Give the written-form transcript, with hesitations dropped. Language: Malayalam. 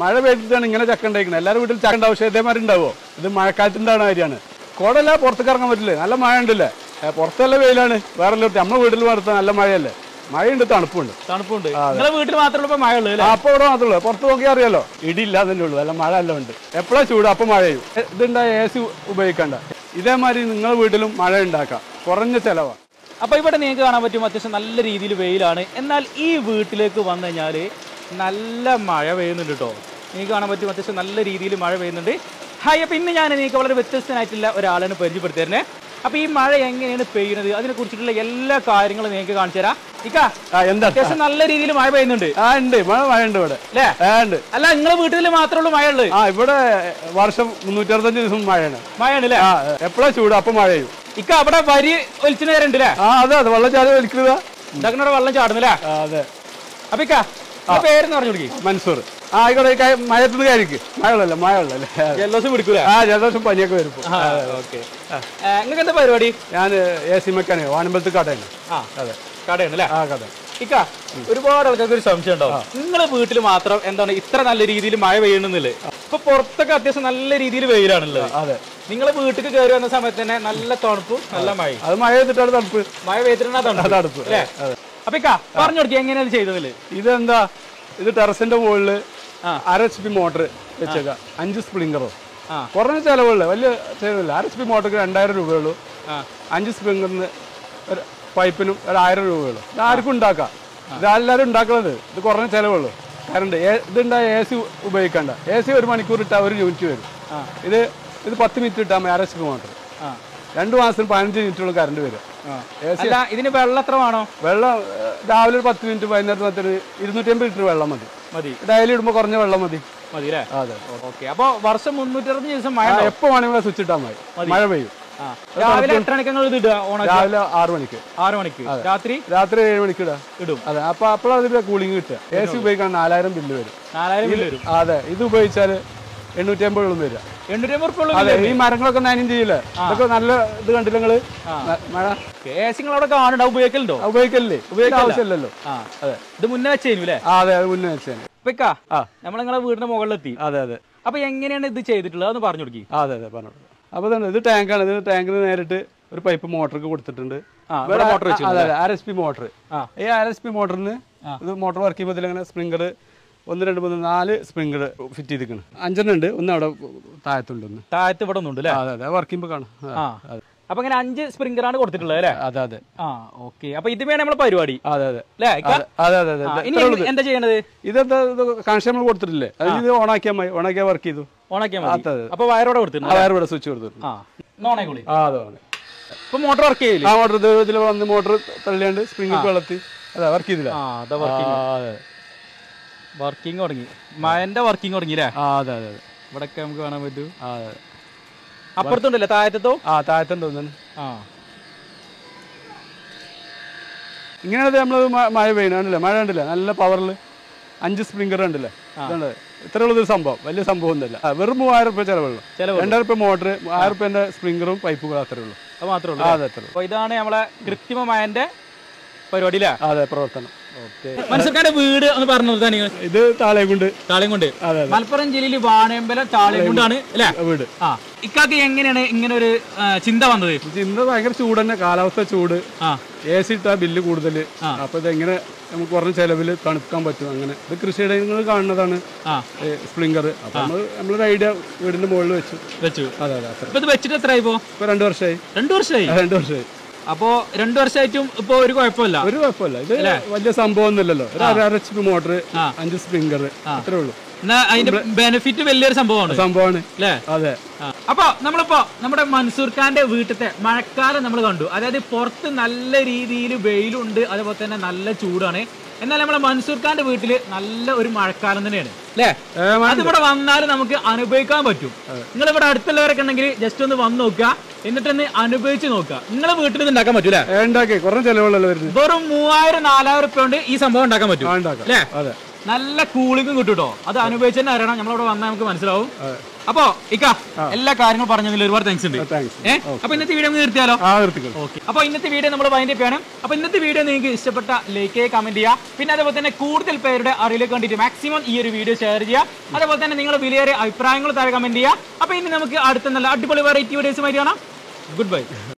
മഴ പെയ്തിട്ടാണ് ഇങ്ങനെ ചക്ക ഉണ്ടായിരിക്കുന്നത്. എല്ലാവരും വീട്ടിൽ ചക്ക ഉണ്ടാവും, പക്ഷേ ഇതേമാതിരി ഉണ്ടാവുമോ? ഇത് മഴക്കാലത്തിൻ്റെ കാര്യമാണ്. കോടല്ല പുറത്തേക്ക് ഇറങ്ങാൻ പറ്റില്ല, നല്ല മഴ ഉണ്ടല്ലേ. പുറത്തല്ല വെയിലാണ്, വേറെ എല്ലാവരും നമ്മുടെ വീട്ടിൽ വളർത്താൻ നല്ല മഴയല്ലേ. മഴയുണ്ട്, തണുപ്പുണ്ട്. വീട്ടിൽ മാത്രമേ മഴ ഉള്ളൂ. അപ്പോൾ ഇവിടെ മാത്രമേ ഉള്ളൂ, പുറത്ത് നോക്കിയാൽ അറിയാലോ. ഇടിയില്ലാതെ ഉള്ളൂ, നല്ല മഴ എല്ലാം ഉണ്ട്. എപ്പോഴാണ് ചൂട് അപ്പോൾ മഴയും. ഇതുണ്ടായ AC ഉപയോഗിക്കണ്ട. ഇതേമാതിരി നിങ്ങളുടെ വീട്ടിലും മഴ ഉണ്ടാക്കാം, കുറഞ്ഞ ചിലവാണ്. അപ്പോൾ ഇവിടെ നിങ്ങൾക്ക് കാണാൻ പറ്റും അത്യാവശ്യം നല്ല രീതിയിൽ വെയിലാണ്. എന്നാൽ ഈ വീട്ടിലേക്ക് വന്നു കഴിഞ്ഞാൽ നല്ല മഴ പെയ്യുന്നുണ്ട് കേട്ടോ. നിങ്ങൾക്ക് കാണാൻ പറ്റും അത്യാവശ്യം നല്ല രീതിയിൽ മഴ പെയ്യുന്നുണ്ട്. ഹായ്, അപ്പോൾ ഇന്ന് ഞാൻ നിങ്ങൾക്ക് വളരെ വ്യത്യസ്തനായിട്ടുള്ള ഒരാളാണ് പരിചയപ്പെടുത്തി തരുന്നത്. അപ്പോൾ ഈ മഴ എങ്ങനെയാണ് പെയ്യുന്നത് അതിനെ കുറിച്ചിട്ടുള്ള എല്ലാ കാര്യങ്ങളും നിങ്ങൾക്ക് കാണിച്ചു തരാം. അത്യാവശ്യം നല്ല രീതിയിൽ മഴ പെയ്യുന്നുണ്ട്. മഴ ഉണ്ട് ഇവിടെ അല്ലേ? അല്ല, നിങ്ങളെ വീട്ടിൽ മാത്രമേ ഉള്ളൂ മഴ ഉള്ളത്? ഇവിടെ വർഷം 365 ദിവസം മഴയാണ്. മഴയാണ്. എപ്പോഴാ ചൂട് അപ്പോൾ മഴയും. അവിടെ വരി ഒലിച്ചു നേരണ്ട് അല്ലേ? അതെ, വെള്ളം ചാടി വലിക്കുന്നതാ. ഇതൊക്കെ വെള്ളം ചാടുന്നില്ലേ? അതെ. അപ്പൊ പേരെന്ന് പറഞ്ഞു കൊടുക്കി. മൻസൂർ. ആയിക്കോട്ടെ, മഴത്തുനിന്ന് കഴിക്കും. മഴയുള്ളല്ലേ. ജലദോഷം പിടിക്കൂല? ജലദോഷം പനിയൊക്കെ വരും. നിങ്ങൾക്ക് എന്താ പരിപാടി? ഞാൻ AC മെക്കാനിക്, വാണിമ്പലത്ത് കടയാണ്. അതെ, കടയാണ് അല്ലേ? കട. ഒരുപാട് ആൾക്കാർക്ക് ഒരു സംശയം ഉണ്ടാവും, നിങ്ങളെ വീട്ടിൽ മാത്രം എന്താണ് ഇത്ര നല്ല രീതിയിൽ മഴ പെയ്യണമെന്നില്ലേ? ഇപ്പൊ പുറത്തൊക്കെ അത്യാവശ്യം നല്ല രീതിയിൽ വെയിലാണുള്ളത്. അതെ. നിങ്ങളെ വീട്ടിൽ കയറി വന്ന സമയത്ത് തന്നെ നല്ല തണുപ്പും നല്ല മഴ. അത് മഴ പെയ്തിട്ടാണ് തണുപ്പ്. മഴ പെയ്തിട്ടാണ് തണുപ്പ് അല്ലേ? അപ്പൊ പറഞ്ഞു കൊടുക്കുക എങ്ങനെയാണ് ചെയ്തതില്? ഇതെന്താ, ഇത് ടെറസിന്റെ മുകളിൽ 1.5 HP മോട്ടർ വെച്ചേക്ക, 5 സ്പ്രിംഗറോ. കുറഞ്ഞ ചെലവുള്ള, വലിയ ചെലവില്ല. 1.5 HP മോട്ടർക്ക് 2000 രൂപയുള്ളൂ. 5 സ്പ്രിംഗറിന് ഒരു പൈപ്പിനും 1000 രൂപയുള്ളൂ. ഇത് ആർക്കും ഉണ്ടാക്കാം, ഇതെല്ലാവരും ഉണ്ടാക്കുന്നത്. ഇത് കുറഞ്ഞ ചെലവുള്ളൂ. കറണ്ട് ഇതുണ്ടായ AC ഉപയോഗിക്കണ്ട. AC 1 മണിക്കൂർ ഇട്ടാൽ 1 യൂണിറ്റ് വരും. ഇത് 10 മിനിറ്റ് ഇട്ടാൽ 1.5 HP മോട്ടർ. 2 മാസത്തിന് 15 മിനിറ്റുള്ള കറണ്ട് വരും. ഇതിന് വെള്ളം എത്ര വേണോ? വെള്ളം രാവിലെ ഒരു 10 മിനിറ്റ്, വൈകുന്നേരത്ത് 250 ലിറ്റർ വെള്ളം മതി. ഡെയിലി ഇടുമ്പോൾ കുറഞ്ഞ വെള്ളം മതി. അതെ. അപ്പൊ വർഷം 360 ദിവസം മഴ എപ്പോ വേണമെങ്കിലും സ്വിച്ച് ഇട്ടാൽ മതി, മഴ പെയ്യും. രാവിലെ എത്ര മണിക്കാണ് ഇത് ഇടുക? രാവിലെ 6 മണിക്ക്. 6 മണിക്ക്. രാത്രി 7 മണിക്ക് ഇടും. അതെ. അപ്പൊ അപ്പോഴാണ് അതിന്റെ കൂളിംഗ് കിട്ടുക. AC ഉപയോഗിക്കാൻ 4000 ബില്ല് വരും. 4000 ബില്ല് വരും. അതെ. ഇത് ഉപയോഗിച്ചാൽ 850 വരും. 850. അതെ. ഈ മരങ്ങളൊക്കെ നനയും ചെയ്യില്ലേ, ഇതൊക്കെ നല്ല ഇത് കണ്ടില്ല നിങ്ങള്? മഴ അവിടെ കാണുന്നുണ്ടോ? ഉപയോഗിക്കലുണ്ടോ? ഉപയോഗിക്കാൻ ആവശ്യമില്ലല്ലോ. അതെ. ഇത് മുന്നേ വെച്ചേനു? അതെ, അത് മുന്നേ വെച്ചേന്. നമ്മൾ നിങ്ങളെ വീടിന്റെ മുകളിലെത്തി. അതെ. അതെ. അപ്പൊ എങ്ങനെയാണ് ഇത് ചെയ്തിട്ടുള്ളത് അതൊന്ന് പറഞ്ഞു കൊടുക്കി. അതെ. പറഞ്ഞു. അപ്പൊ തന്നെ ഇത് ടാങ്കാണ്. ഇത് ടാങ്കിന് നേരിട്ട് ഒരു പൈപ്പ് മോട്ടർക്ക് കൊടുത്തിട്ടുണ്ട്. അതെ, 1.5 HP മോട്ടർ. ഈ 1.5 HP മോട്ടറിന് ഇത് മോട്ടർ വർക്ക് ചെയ്യുമ്പോൾ ഇതിലങ്ങനെ സ്പ്രിംഗർ 1, 2, 3, 4 സ്പ്രിംഗർ ഫിറ്റ് ചെയ്തിരിക്കണം. 5 ഉണ്ട്. ഒന്ന് അവിടെ താഴത്തുണ്ട്. താഴത്ത് ഇവിടെ ഒന്നുണ്ട് അല്ലേ? അതെ. വർക്ക് ചെയ്യുമ്പോൾ കാണാം. അപ്പൊ അങ്ങനെ 5 സ്പ്രിംഗറാണ് കൊടുത്തിട്ടുള്ളത് അല്ലേ? അതെ. ഓക്കെ. അപ്പൊ ഇത് വേണം നമ്മളെ പരിപാടി. അതെ. എന്താ ചെയ്യണത്? ഇതെന്താ കണക്ഷൻ നമ്മൾ കൊടുത്തിട്ടില്ലേ, ഇത് ഓണാക്കിയാൽ മതി. ഓണാക്കിയാൽ വർക്ക് ചെയ്തു. അപ്പൊ വയറോടെ കൊടുത്തിട്ടുണ്ട്. വയറോടെ സ്വിച്ച് കൊടുത്തിട്ടുണ്ട്. ഇപ്പൊ മോട്ടർ വർക്ക് ചെയ്യില്ല? മോട്ടർ ഇതിൽ വന്ന് മോട്ടർ തള്ളിയാണ്ട് സ്പ്രിംഗ് വളർത്തി. അതെ, വർക്ക് ചെയ്തില്ല. വർക്കിംഗ് തുടങ്ങി. മഴന്റെ വർക്കിംഗ് തുടങ്ങിയില്ലേ? അതെ. ഇവിടൊക്കെ നമുക്ക് കാണാൻ പറ്റും. അതെ. അപ്പുറത്തുണ്ടല്ലേ? താഴത്തോ? താഴത്തുണ്ട്. ഇങ്ങനെയാണ് നമ്മൾ മഴ പെയ്യണല്ലേ. മഴ ഉണ്ടല്ലേ, നല്ല പവറിൽ 5 സ്പ്രിംഗർ ഉണ്ടല്ലേ. ഇത്രയുള്ളതൊരു സംഭവം, വലിയ സംഭവം ഒന്നുമില്ല. വെറും 3000 രൂപ ചെലവുള്ളൂ. 2000 രൂപ മോട്ടർ, 1000 രൂപേന്റെ സ്പ്രിംഗറും പൈപ്പുകളും അത്രേ ഉള്ളൂ. അത് മാത്രമേ ഉള്ളൂ. അപ്പൊ ഇതാണ് നമ്മളെ കൃത്രിമമായന്റെ പരിപാടി അല്ലേ? അതെ, പ്രവർത്തനം. മനസ്സിലാക്കാന്റെ വീട് ഒന്ന് പറഞ്ഞു. ഇത് താളേങ്കുണ്ട്. മലപ്പുറം ജില്ലയിൽ വാണയമ്പലം താളേങ്കുണ്ടാണ് അല്ലേ വീട്? ഇക്കാക്ക് എങ്ങനെയാണ് ഇങ്ങനെ ഒരു ചിന്ത വന്നത്? ചിന്ത ഭയങ്കര ചൂട് തന്നെ, കാലാവസ്ഥ ചൂട്. AC ഇട്ടാ ബില്ല് കൂടുതൽ. അപ്പൊ ഇതെങ്ങനെ നമുക്ക് കുറഞ്ഞ ചെലവിൽ തണുക്കാൻ പറ്റും. അങ്ങനെ ഇത് കൃഷിയിടങ്ങൾ കാണുന്നതാണ് സ്പ്രിംഗർ. അപ്പൊ നമ്മളൊരു ഐഡിയ വീടിന്റെ മുകളിൽ വെച്ചു. അതെ. ഇത് വെച്ചിട്ട് എത്രയായി? ഇപ്പൊ 2 വർഷമായി. 2 വർഷമായി. അപ്പൊ 2 വർഷമായിട്ടും ഇപ്പൊ ഒരു കുഴപ്പമില്ല. ഇത് വലിയ സംഭവം ഒന്നുമില്ലല്ലോ. 1.5 HP മോട്ടർ, 5 സ്പ്രിംഗർ, അത്രേ ഉള്ളൂ. അതിന്റെ ബെനിഫിറ്റ് വലിയൊരു സംഭവമാണ് അല്ലേ? അതെ. അപ്പൊ നമ്മളിപ്പോ നമ്മുടെ മൻസൂർ ഖാന്റെ വീട്ടിലത്തെ മഴക്കാലം നമ്മൾ കണ്ടു. അതായത് പുറത്ത് നല്ല രീതിയിൽ വെയിലുണ്ട്, അതേപോലെ തന്നെ നല്ല ചൂടാണ്. എന്നാൽ നമ്മളെ മൻസൂർ ഖാന്റെ വീട്ടില് നല്ല ഒരു മഴക്കാലം തന്നെയാണ് അല്ലേ? അതിവിടെ വന്നാലും നമുക്ക് അനുഭവിക്കാൻ പറ്റും. നിങ്ങൾ ഇവിടെ അടുത്തുള്ളവരൊക്കെ ഉണ്ടെങ്കിൽ ജസ്റ്റ് ഒന്ന് വന്ന് നോക്കുക, എന്നിട്ടൊന്ന് അനുഭവിച്ച് നോക്കുക. നിങ്ങളെ വീട്ടിൽ ഇത് ഉണ്ടാക്കാൻ പറ്റൂലേ? വെറും 3000-4000 രൂപ കൊണ്ട് ഈ സംഭവം ഉണ്ടാക്കാൻ പറ്റും അല്ലേ? നല്ല കൂളിംഗും കിട്ടും കേട്ടോ. അത് അനുഭവിച്ച് തന്നെ അറിയണം. നമ്മളിവിടെ വന്നാൽ നമുക്ക് മനസ്സിലാവും. അപ്പൊ ഇക്ക എല്ലാ കാര്യങ്ങളും പറഞ്ഞതിൽ ഒരുപാട് താങ്ക്സ് ഉണ്ട്. അപ്പൊ ഇന്നത്തെ വീഡിയോ നിർത്തിയാലോ? ഓക്കെ. അപ്പൊ ഇന്നത്തെ വീഡിയോ നമ്മൾ വൈൻഡപ്പ് ചെയ്യണം. അപ്പൊ ഇന്നത്തെ വീഡിയോ നിങ്ങൾക്ക് ഇഷ്ടപ്പെട്ട ലൈക്ക് കമന്റ് ചെയ്യുക. പിന്നെ അതേപോലെ തന്നെ കൂടുതൽ പേരുടെ അറിവിലേക്ക് വേണ്ടിയിട്ട് മാക്സിമം ഈ ഒരു വീഡിയോ ഷെയർ ചെയ്യുക. അതേപോലെ തന്നെ നിങ്ങളുടെ വിലയേറിയ അഭിപ്രായങ്ങൾ താഴെ കമന്റ് ചെയ്യുക. അപ്പൊ ഇനി നമുക്ക് അടുത്ത നല്ല അടിപൊളി വെറൈറ്റി വീഡിയോസുമായി കാണാം. Good bye.